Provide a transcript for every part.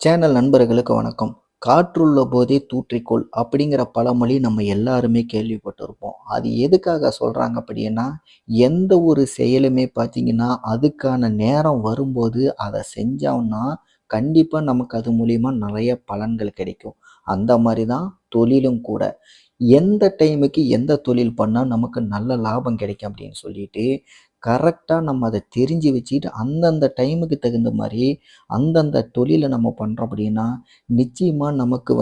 Channel நண்பர்களுக்கு வணக்கம். "காற்றுள்ள போதே தூற்றிக்கொள்" அப்படிங்கிற பழமொழி நம்ம எல்லாருமே கேள்விப்பட்டிருப்போம். அது எதுக்காக சொல்றாங்க அப்படின்னா, எந்த ஒரு செயலுமே பார்த்தீங்கன்னா, அதுக்கான நேரம் வரும்போது அத செஞ்சோம்னா, கண்டிப்பா நமக்கு அது மூலியமா நெறைய பலன்கள் கிடைக்கும். அந்த மாரி தான் தொழிலும் கூட. எந்த டைமுக்கு எந்த தொழில் பண்ணா நமக்கு நல்ல லாபம் கிடைக்கும் அப்படின்னு சொல்லிட்டு, கரெக்ட்டா நம்ம அத தெரிஞ்சு வச்சுக்கிட்டு, அந்தந்த டைமுக்கு தகுந்த மாரி, அந்தந்த தொழில நம்ம பண்றோம் அப்படின்னா, நிச்சயமா நமக்கு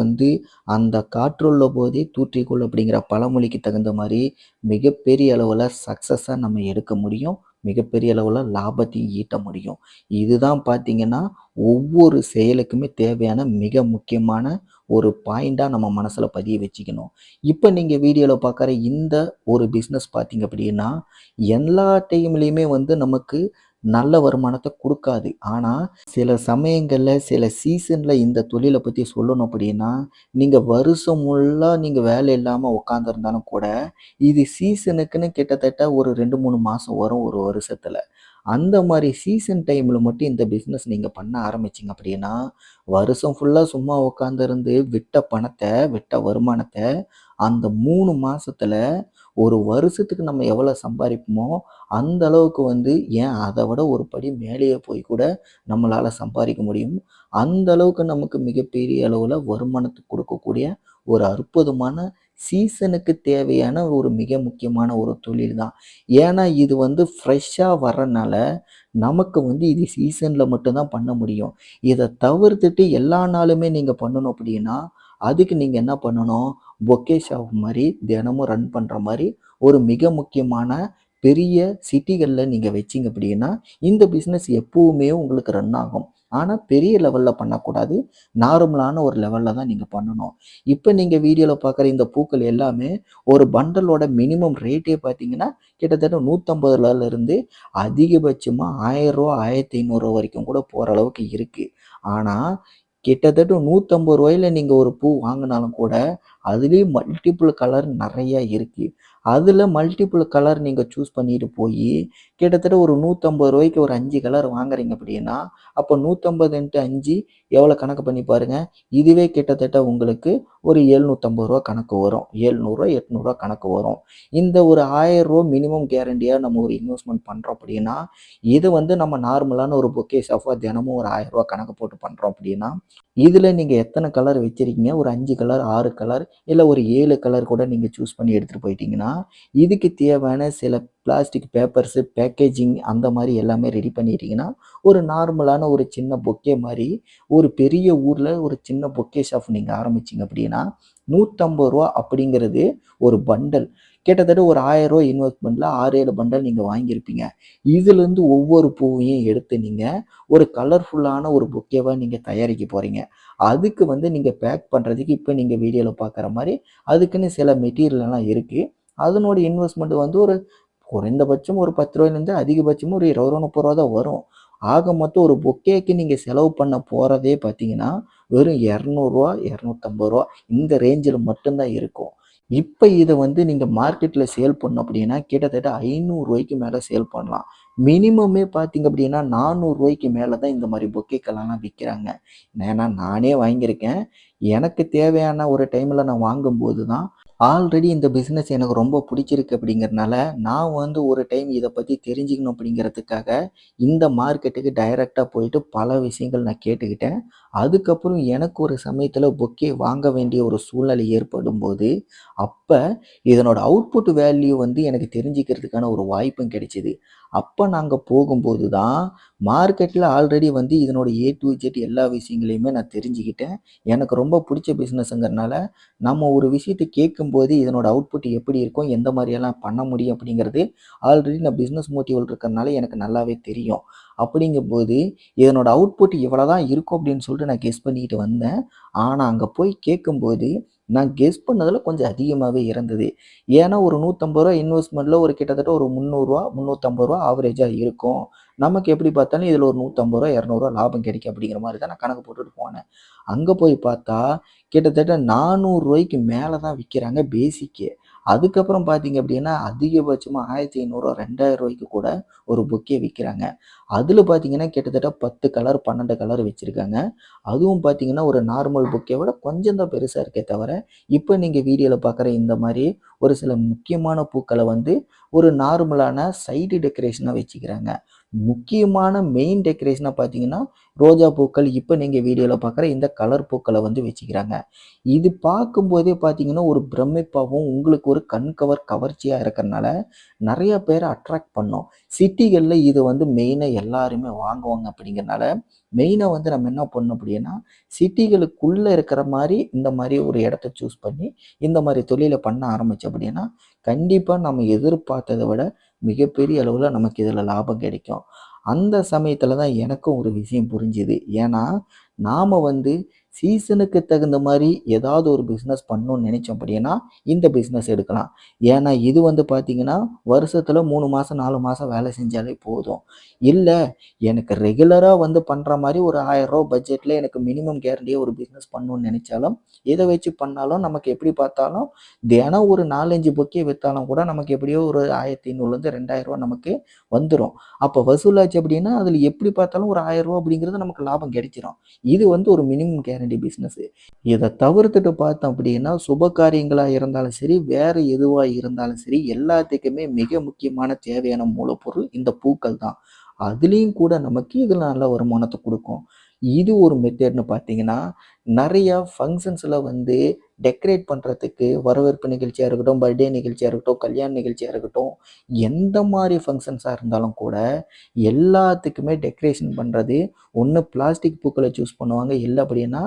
அந்த "காற்றுள்ள போதே தூற்றிக்கொள்" அப்படிங்கிற பழமொழிக்கு தகுந்த மாரி, மிகப்பெரிய அளவுல சக்சஸா நம்ம எடுக்க முடியும். மிகப்பெரிய அளவுல லாபத்தையும் ஈட்ட முடியும். இதுதான் பார்த்தீங்கன்னா, ஒவ்வொரு செயலுக்குமே தேவையான மிக முக்கியமான ஒரு பாயிண்ட்டா நம்ம மனசுல பதிய வச்சுக்கணும். இப்ப நீங்க வீடியோல பார்க்குற இந்த ஒரு பிசினஸ் பார்த்தீங்க அப்படின்னா, எல்லா டைம்லயுமே நமக்கு நல்ல வருமானத்த குடுக்காது. ஆனா, சில சமயங்கள்ல, சில சீசன்ல இந்த தொழில பத்தி சொல்லணும் அப்படின்னா, நீங்க வருஷம் முள்ளா நீங்க வேலை இல்லாம உட்கார்ந்திருந்தாலும் கூட, இது சீசனுக்குன்னு கிட்டத்தட்ட ஒரு 2, 3 மாசம் வரும் ஒரு வருஷத்துல. அந்த மாரி சீசன் டைம்ல மட்டும் இந்த பிசினஸ் நீங்க பண்ண ஆரம்பிச்சீங்க அப்படின்னா, வருஷம் ஃபுல்லா சும்மா உட்கார்ந்திருந்து விட்ட பணத்த, விட்ட வருமானத்த அந்த 3 மாசத்துல ஒரு வருஷத்துக்கு நம்ம எவ்வளோ சம்பாரிப்போமோ, அந்த அளவுக்கு ஏன் அத விட ஒரு படி மேலேயே போய் கூட நம்மளால சம்பாரிக்க முடியும். அந்த அளவுக்கு நமக்கு மிகப்பெரிய அளவுல வருமானத்த குடுக்கக்கூடிய ஒரு அற்புதமான சீசனுக்கு தேவையான ஒரு மிக முக்கியமான ஒரு தொழில் தான். ஏன்னா, இது ஃப்ரெஷ்ஷா வர்றனால, நமக்கு இது சீசன்ல மட்டும் தான் பண்ண முடியும். இத தவிர்த்துட்டு எல்லா நாளுமே நீங்க பண்ணணும் அப்படின்னா, அதுக்கு நீங்க என்ன பண்ணணும், பொக்கே ஷாப் மாரி தினமும் ரன் பண்ற மாரி ஒரு மிக முக்கியமான பெரிய சிட்டிகள்ல நீங்க வச்சீங்க அப்படின்னா, இந்த பிசினஸ் எப்பவுமே உங்களுக்கு ரன் ஆகும். ஆனா, பெரிய லெவல்ல பண்ணக்கூடாது. நார்மலான ஒரு லெவல்ல தான் நீங்க பண்ணணும். இப்ப நீங்க வீடியோல பார்க்குற இந்த பூக்கள் எல்லாமே ஒரு பண்டலோட மினிமம் ரேட்டே பார்த்தீங்கன்னா, கிட்டத்தட்ட ரூ. 150ல இருந்து அதிகபட்சமா ரூ. 1000 ரூ. 1500 வரைக்கும் கூட போற அளவுக்கு இருக்கு. ஆனா, கிட்டத்தட்ட ரூ. 150ல நீங்க ஒரு பூ வாங்குனாலும் கூட, அதுலயும் மல்டிபிள் கலர் நெறைய இருக்கு. அதுல மல்டிபிள் கலர் நீங்க சூஸ் பண்ணிட்டு போயி, கிட்டத்தட்ட ஒரு ரூ. 150க்கு ஒரு 5 கலர் வாங்குறீங்க அப்படின்னா, அப்போ 150 × 5 எவ்வளோ கணக்கு பண்ணி பாருங்க. இதுவே கிட்டத்தட்ட உங்களுக்கு ஒரு ரூ. 750 கணக்கு வரும். ரூ. 700 ரூ. 800 கணக்கு வரும். இந்த ஒரு ரூ. 1000 மினிமம் கேரண்டியா நம்ம ஒரு இன்வெஸ்ட்மென்ட் பண்றோம் அப்படின்னா, இது நம்ம நார்மலான ஒரு பொக்கே ஷாப்பா தினமும் ஒரு ரூ. 1000 கணக்கு போட்டு பண்றோம் அப்படின்னா, இதுல நீங்க எத்தன கலர் வச்சிருக்கீங்க? ஒரு 5 கலர், 6 கலர் இல்ல ஒரு 7 கலர் கூட நீங்க சூஸ் பண்ணி எடுத்துட்டு போயிட்டீங்கன்னா, இதுக்கு தேவையான சில பிளாஸ்டிக் பேப்பர்ஸ், பேக்கேஜிங் அந்த மாரி எல்லாமே ரெடி பண்ணிட்டீங்கன்னா, ஒரு நார்மலான ஒரு சின்ன பொக்கே மாரி, ஒரு பெரிய ஊர்ல ஒரு சின்ன பொக்கே ஷாப் நீங்க ஆரம்பிச்சீங்க அப்படின்னா, ரூ. 150 அப்படிங்கிறது ஒரு பண்டல். கிட்டத்தட்ட ஒரு ரூ. 1000 இன்வெஸ்ட்மென்ட்ல 6, 7 பண்டல் நீங்க வாங்கியிருப்பீங்க. இதிலிருந்து ஒவ்வொரு பூவையும் எடுத்து நீங்க ஒரு கலர்ஃபுல்லான ஒரு பொக்கேவா நீங்க தயாரிக்க போறீங்க. அதுக்கு நீங்க பேக் பண்றதுக்கு இப்ப நீங்க வீடியோல பார்க்குற மாரி, அதுக்குன்னு சில மெட்டீரியல் எல்லாம் இருக்கு. அதனோட இன்வெஸ்ட்மென்ட் ஒரு குறைந்தபட்சம் ஒரு ரூ. 10லேருந்து அதிகபட்சமா ஒரு ரூ. 20, ரூ. 30 தான் வரும். ஆக மொத்தம் ஒரு பொக்கேக்கு நீங்க செலவு பண்ண போறதே பார்த்தீங்கன்னா, வெறும் ரூ. 200 ரூ. 250 இந்த ரேஞ்சில மட்டும் தான் இருக்கும். இப்ப இத நீங்க மார்க்கெட்ல சேல் பண்ணணும் அப்படின்னா, கிட்டத்தட்ட ரூ. 500க்கு மேல சேல் பண்ணலாம். மினிமமே பார்த்தீங்க அப்படின்னா, ரூ. 400க்கு மேல தான் இந்த மாரி பொக்கேக்கெல்லாம் விக்கிறாங்க. ஏன்னா நானே வாங்கியிருக்கேன். எனக்கு தேவையான ஒரு டைம்ல நான் வாங்கும்போது தான், ஆல்ரெடி இந்த பிசினஸ் எனக்கு ரொம்ப பிடிச்சிருக்கு அப்படிங்கிறனால, நான் ஒரு டைம் இத பத்தி தெரிஞ்சுக்கணும் அப்படிங்கிறதுக்காக, இந்த மார்க்கெட்டுக்கு டைரக்ட்டா போயிட்டு பல விஷயங்கள் நான் கேட்டுக்கிட்டேன். அதுக்கப்புறம் எனக்கு ஒரு சமயத்துல பொக்கே வாங்க வேண்டிய ஒரு சூழ்நிலை ஏற்படும்போது, அப்ப இதனோட அவுட்புட் வேல்யூ எனக்கு தெரிஞ்சுக்கிறதுக்கான ஒரு வாய்ப்பும் கிடைச்சது. அப்ப நாங்க போகும்போது தான், மார்க்கெட்ல ஆல்ரெடி இதனோட ஏ டூ இசட் எல்லா விஷயங்களையுமே நான் தெரிஞ்சுக்கிட்டேன். எனக்கு ரொம்ப புடிச்ச பிசினஸ்ங்கிறனால, நம்ம ஒரு விஷயத்த கேட்கும்போது இதனோட அவுட்புட் எப்படி இருக்கும்? எந்த மாரியெல்லாம் பண்ண முடியும்? அப்படிங்கிறது ஆல்ரெடி நான் பிசினஸ் மோட்டிவ்ல இருக்கறனால எனக்கு நல்லாவே தெரியும். அப்படிங்கும்போது, இதனோட அவுட்புட் இவ்வளோ தான் இருக்கும் அப்படின்னு சொல்லிட்டு நான் கெஸ் பண்ணிட்டு வந்தேன். ஆனா, அங்க போய் கேட்கும்போது, நான் கெஸ் பண்ணதுல கொஞ்சம் அதிகமாவே இருந்தது. ஏன்னா, ஒரு ரூ. 150 இன்வெஸ்ட்மென்ட்ல ஒரு கிட்டத்தட்ட ஒரு ரூ. 300 ரூ. 350 ஆவரேஜா இருக்கும். நமக்கு எப்படி பார்த்தாலும் இதுல ஒரு ரூ. 150 ரூ. 200 லாபம் கிடைக்கும் அப்படிங்கிற மாரி தான் நான் கணக்கு போட்டுட்டு போனேன். அங்க போய் பார்த்தா, கிட்டத்தட்ட ரூ. 400க்கு மேல தான் விக்கிறாங்க பேசிக்கே. அதுக்கப்புறம் பார்த்தீங்க அப்படின்னா, அதிகபட்சமா ரூ. 1500 ரூ. 2000 கூட ஒரு பொக்கே விக்கிறாங்க. அதில பார்த்தீங்கன்னா, கிட்டத்தட்ட 10 கலர், 12 கலர் வச்சிருக்காங்க. அதுவும் பார்த்தீங்கன்னா, ஒரு நார்மல் பொக்கே விட கொஞ்சம் தான் பெருசா இருக்கே தவிர, இப்ப நீங்க வீடியோல பார்க்குற இந்த மாரி ஒரு சில முக்கியமான பூக்கள வந்து ஒரு நார்மலான சைடு டெக்கரேஷனா வச்சுக்கிறாங்க. முக்கியமான மெயின் டெக்கரேஷனா பார்த்தீங்கன்னா, ரோஜா பூக்கள் இப்ப நீங்க வீடியோல பார்க்குற இந்த கலர் பூக்கள வந்து வச்சுக்கிறாங்க. இது பார்க்கும்போதே பார்த்தீங்கன்னா, ஒரு பிரமிப்பாவும், உங்களுக்கு ஒரு கவர்ச்சியா இருக்கறனால, நெறைய பேர அட்ராக்ட் பண்ணும். சிட்டிகள்ல இது வந்து மெயினா எல்லாருமே வாங்குவாங்க அப்படிங்கிறனால, மெயினா வந்து நம்ம என்ன பண்ணணும் அப்படின்னா, சிட்டிகளுக்குள்ள இருக்கிற மாரி, இந்த மாரி ஒரு இடத்த சூஸ் பண்ணி, இந்த மாரி தொழில பண்ண ஆரம்பிச்சோம் அப்படின்னா, கண்டிப்பா நம்ம எதிர்பார்த்தத விட மிகப்பெரிய அளவுல நமக்கு இதுல லாபம் கிடைக்கும். அந்த சமயத்துல தான் எனக்கும் ஒரு விஷயம் புரிஞ்சுது. ஏன்னா, நாம வந்து சீசனுக்கு தகுந்த மாரி ஏதாவது ஒரு பிசினஸ் பண்ணணும்னு நினைச்சோம் அப்படின்னா, இந்த பிசினஸ் எடுக்கலாம். ஏன்னா, இது வந்து பார்த்தீங்கன்னா, வருஷத்துல 3 மாசம், 4 மாசம் வேலை செஞ்சாலே போதும். இல்ல, எனக்கு ரெகுலரா வந்து பண்ற மாரி ஒரு ரூ. 1000 பட்ஜெட்ல எனக்கு மினிமம் கேரண்டியா ஒரு பிசினஸ் பண்ணணும்னு நினைச்சாலும், இத வச்சு பண்ணாலும் நமக்கு எப்படி பார்த்தாலும், தினம் ஒரு 4, 5 பொக்கே வித்தாலும் கூட நமக்கு எப்படியோ ஒரு ரூ. 1500லேருந்து ரூ. 2000 நமக்கு வந்துரும். அப்ப வசூலாச்சு அப்படின்னா, அதுல எப்படி பார்த்தாலும் ஒரு ரூ. 1000 அப்படிங்கிறது நமக்கு லாபம் கிடைச்சிரும். இது வந்து ஒரு மினிமம் கேரண்டி பிசினஸ். இத தவிர்த்துட்டு பார்த்தோம் அப்படின்னா, சுப காரியங்களா இருந்தாலும் சரி, வேற எதுவா இருந்தாலும் சரி, எல்லாத்துக்குமே மிக முக்கியமான தேவையான மூலப்பொருள் இந்த பூக்கள் தான். அதுலயும் கூட நமக்கு இது நல்ல வருமானத்த குடுக்கும். இது ஒரு மெத்தேட்ன்னு பார்த்தீங்கன்னா, நெறைய ஃபங்ஷன்ஸ்ல வந்து டெக்கரேட் பண்றதுக்கு வரவேற்பு நிகழ்ச்சியா இருக்கட்டும், பர்த்டே நிகழ்ச்சியா இருக்கட்டும், கல்யாண நிகழ்ச்சியா இருக்கட்டும், எந்த மாரி ஃபங்ஷன்ஸா இருந்தாலும் கூட, எல்லாத்துக்குமே டெக்கரேஷன் பண்றது ஒண்ணு பிளாஸ்டிக் பூக்கள சூஸ் பண்ணுவாங்க. இல்ல அப்படின்னா,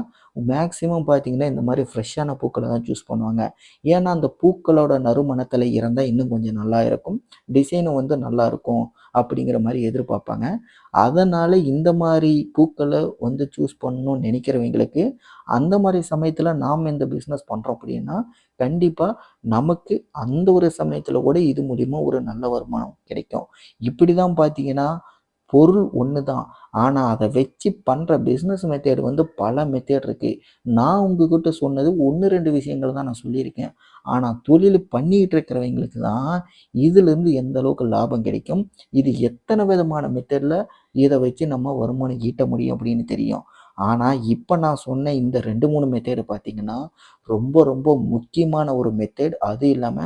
மேக்ஸிமம் பார்த்தீங்கன்னா, இந்த மாரி ஃப்ரெஷ்ஷான பூக்கள தான் சூஸ் பண்ணுவாங்க. ஏன்னா, அந்த பூக்களோட நறுமணத்தில இருந்தா இன்னும் கொஞ்சம் நல்லா இருக்கும். டிசைனும் வந்து நல்லாருக்கும். அப்படிங்கிற மாரி எதிர்பார்ப்பாங்க. அதனால இந்த மாரி பூக்கள வந்து சூஸ் பண்ணணும்னு நெனைக்கிறவங்களுக்கு, அந்த மாரி சமயத்தில நாம இந்த பிசினஸ் பண்றோம் அப்படின்னா, கண்டிப்பா நமக்கு அந்த ஒரு சமயத்தில கூட இது மூலியமா ஒரு நல்ல வருமானம் கிடைக்கும். இப்படி தான் பார்த்தீங்கன்னா, பொருள் ஒண்ணு தான். ஆனா, அத வச்சு பண்ற பிசினஸ் மெத்தேட் வந்து பல மெத்தேட் இருக்கு. நான் உங்ககிட்ட சொன்னது 1, 2 விஷயங்கள் தான் நான் சொல்லியிருக்கேன். ஆனா, தொழில் பண்ணிட்டு இருக்கிறவங்களுக்கு தான் இதிலிருந்து எந்த அளவுக்கு லாபம் கிடைக்கும். இது எத்தன விதமான மெத்தேட்ல இத வச்சு நம்ம வருமானம் ஈட்ட முடியும் அப்படின்னு தெரியும். ஆனா, இப்ப நான் சொன்ன இந்த 2, 3 மெத்தேடு பார்த்தீங்கன்னா, ரொம்ப ரொம்ப முக்கியமான ஒரு மெத்தேட். அது இல்லாம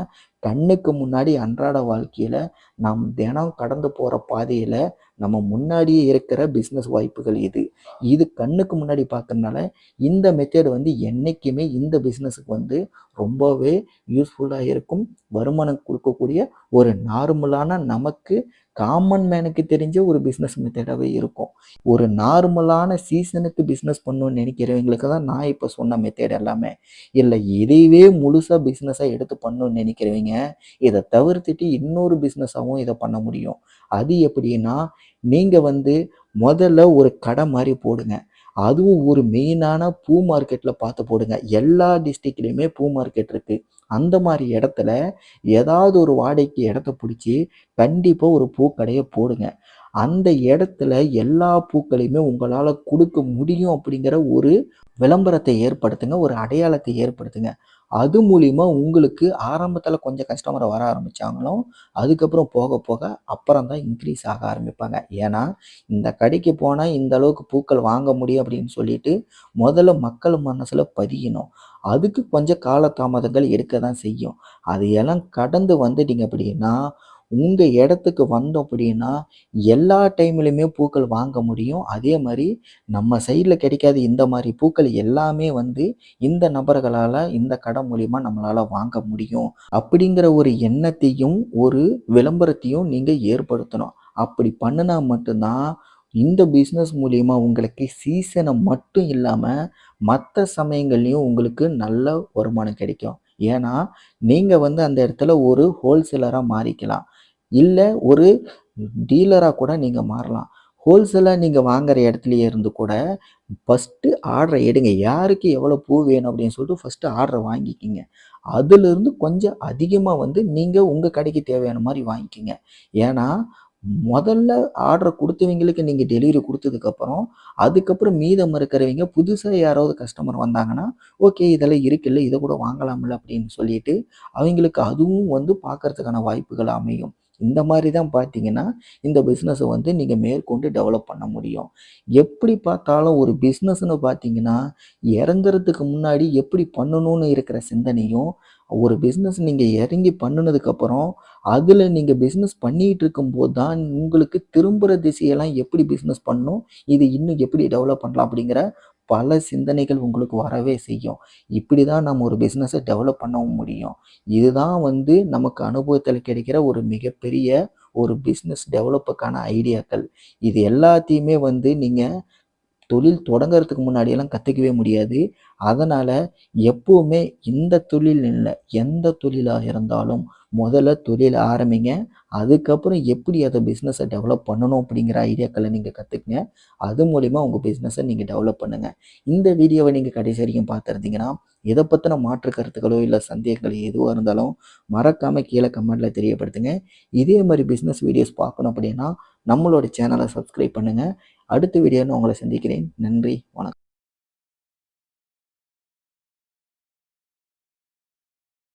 கண்ணுக்கு முன்னாடி அன்றாட வாழ்க்கையில நாம் தினம் கடந்து போற பாதையில நம்ம முன்னாடியே இருக்கிற பிசினஸ் வாய்ப்புகள் இது. இது கண்ணுக்கு முன்னாடி பார்க்கறனால, இந்த மெத்தேட் வந்து என்னைக்குமே இந்த பிசினஸ்க்கு வந்து ரொம்பவே யூஸ்ஃபுல்லா இருக்கும். வருமானம் குடுக்கக்கூடிய ஒரு நார்மலான நமக்கு காமன் மேனுக்கு தெரிஞ்ச ஒரு பிசினஸ் மெத்தடாவே இருக்கும். ஒரு நார்மலான சீசனுக்கு பிசினஸ் பண்ணணும்னு நினைக்கிறவங்களுக்கு தான் நான் இப்ப சொன்ன மெத்தேட் எல்லாமே. இல்ல இதையவே முழுசா பிசினஸா எடுத்து பண்ணணும்னு நினைக்கிறவங்க, இத தவிர்த்துட்டு இன்னொரு பிசினஸாவும் இத பண்ண முடியும். அது எப்படின்னா, நீங்க வந்து முதல்ல ஒரு கடை மாரி போடுங்க. அதுவும் ஒரு மெயினான பூ மார்க்கெட்ல பார்த்து போடுங்க. எல்லா டிஸ்ட்ரிக்ட்லயுமே பூ மார்க்கெட் இருக்கு. அந்த மாரி இடத்துல ஏதாவது ஒரு வாடகைக்கு இடத்த புடிச்சு, கண்டிப்பா ஒரு பூக்கடைய போடுங்க. அந்த இடத்துல எல்லா பூக்களையுமே உங்களால குடுக்க முடியும் அப்படிங்கிற ஒரு விளம்பரத்தை ஏற்படுத்துங்க. ஒரு அடையாளத்தை ஏற்படுத்துங்க. அது மூலியமா உங்களுக்கு ஆரம்பத்தில கொஞ்சம் கஸ்டமர் வர ஆரம்பிச்சாங்களும், அதுக்கப்புறம் போக போக அப்புறம் தான் இன்க்ரீஸ் ஆக ஆரம்பிப்பாங்க. ஏன்னா, இந்த கடைக்கு போனா இந்த அளவுக்கு பூக்கள் வாங்க முடியும் அப்படின்னு சொல்லிட்டு, முதல்ல மக்கள் மனசுல பதியணும். அதுக்கு கொஞ்சம் காலதாமதங்கள் எடுக்க தான் செய்யும். அது எல்லாம் கடந்து வந்துட்டீங்க அப்படின்னா, உங்க இடத்துக்கு வந்தோம் அப்படின்னா, எல்லா டைம்லயுமே பூக்கள் வாங்க முடியும். அதே மாரி நம்ம சைட்ல கிடைக்காத இந்த மாரி பூக்கள் எல்லாமே வந்து இந்த நபர்களால இந்த கடை மூலியமா நம்மளால வாங்க முடியும். அப்படிங்கிற ஒரு எண்ணத்தையும், ஒரு விளம்பரத்தையும் நீங்க ஏற்படுத்தணும். அப்படி பண்ணுனா மட்டும் தான் இந்த பிசினஸ் மூலியமா உங்களுக்கு சீசன மட்டும் இல்லாம, மத்த சமயங்கள்லயும் உங்களுக்கு நல்ல வருமானம் கிடைக்கும். ஏன்னா, நீங்க வந்து அந்த இடத்துல ஒரு ஹோல்சேலரா மாறிக்கலாம். இல்ல ஒரு டீலரா கூட நீங்க மாறலாம். ஹோல்சேலா நீங்க வாங்குற இடத்துலயே இருந்து கூட, ஃபர்ஸ்ட்டு ஆர்டர எடுங்க. யாருக்கு எவ்வளோ பூ வேணும் அப்படின்னு சொல்லிட்டு ஃபர்ஸ்ட்டு ஆர்டர வாங்கிக்கிங்க. அதிலிருந்து கொஞ்சம் அதிகமா வந்து நீங்க உங்க கடைக்கு தேவையான மாரி வாங்கிக்கிங்க. ஏன்னா, முதல்ல ஆர்டர குடுத்தவங்களுக்கு நீங்க டெலிவரி குடுத்ததுக்கப்புறம், அதுக்கப்புறம் மீதம் இருக்கிறவைங்க புதுசா யாராவது கஸ்டமர் வந்தாங்கன்னா, ஓகே இதெல்லாம் இருக்குல்ல, இத கூட வாங்கலாம்ல அப்படின்னு சொல்லிட்டு, அவைங்களுக்கு அதுவும் வந்து பார்க்கறதுக்கான வாய்ப்புகள் அமையும். இந்த மாரி தான் பார்த்தீங்கன்னா, இந்த பிசினஸ வந்து நீங்க மேற்கொண்டு டெவலப் பண்ண முடியும். எப்படி பார்த்தாலும் ஒரு பிசினஸ்ன்னு பார்த்தீங்கன்னா, இறங்குறதுக்கு முன்னாடி எப்படி பண்ணணும்னு இருக்கிற சிந்தனையும், ஒரு பிசினஸ் நீங்க இறங்கி பண்ணுனதுக்கப்புறம், அதுல நீங்க பிசினஸ் பண்ணிட்டு இருக்கும்போது தான் உங்களுக்கு திரும்புற திசையெல்லாம் எப்படி பிசினஸ் பண்ணணும், இது இன்னும் எப்படி டெவலப் பண்ணலாம் அப்படிங்கிற பல சிந்தனைகள் உங்களுக்கு வரவே செய்யும். இப்படி தான் நம்ம ஒரு பிசினஸ டெவலப் பண்ணவும் முடியும். இதுதான் வந்து நமக்கு அனுபவத்துல கிடைக்கிற ஒரு மிகப்பெரிய ஒரு பிசினஸ் டெவலப்புக்கான ஐடியாக்கள். இது எல்லாத்தையுமே வந்து நீங்க தொழில் தொடங்குறதுக்கு முன்னாடியெல்லாம் கத்துக்கவே முடியாது. அதனால எப்பவுமே இந்த தொழில் இல்ல, எந்த தொழிலா இருந்தாலும் முதல்ல தொழில ஆரம்பிங்க. அதுக்கப்புறம் எப்படி அத பிசினஸ டெவலப் பண்ணணும் அப்படிங்கிற ஐடியாக்கள நீங்க கத்துக்கங்க. அது மூலியமா உங்க பிசினஸ நீங்க டெவலப் பண்ணுங்க. இந்த வீடியோவ நீங்க கடைசி வரைக்கும் பார்த்திருந்தீங்கன்னா, இத பத்தின மாற்று கருத்துக்களோ, இல்ல சந்தேகங்கள் எதுவா இருந்தாலும் மறக்காம கீழ கமெண்ட்ல தெரியப்படுத்துங்க. இதே மாரி பிசினஸ் வீடியோஸ் பார்க்கணும் அப்படின்னா, நம்மளோட சேனல சப்ஸ்கிரைப் பண்ணுங்க. அடுத்த வீடியோல உங்கள சந்திக்கிறேன். நன்றி, வணக்கம்.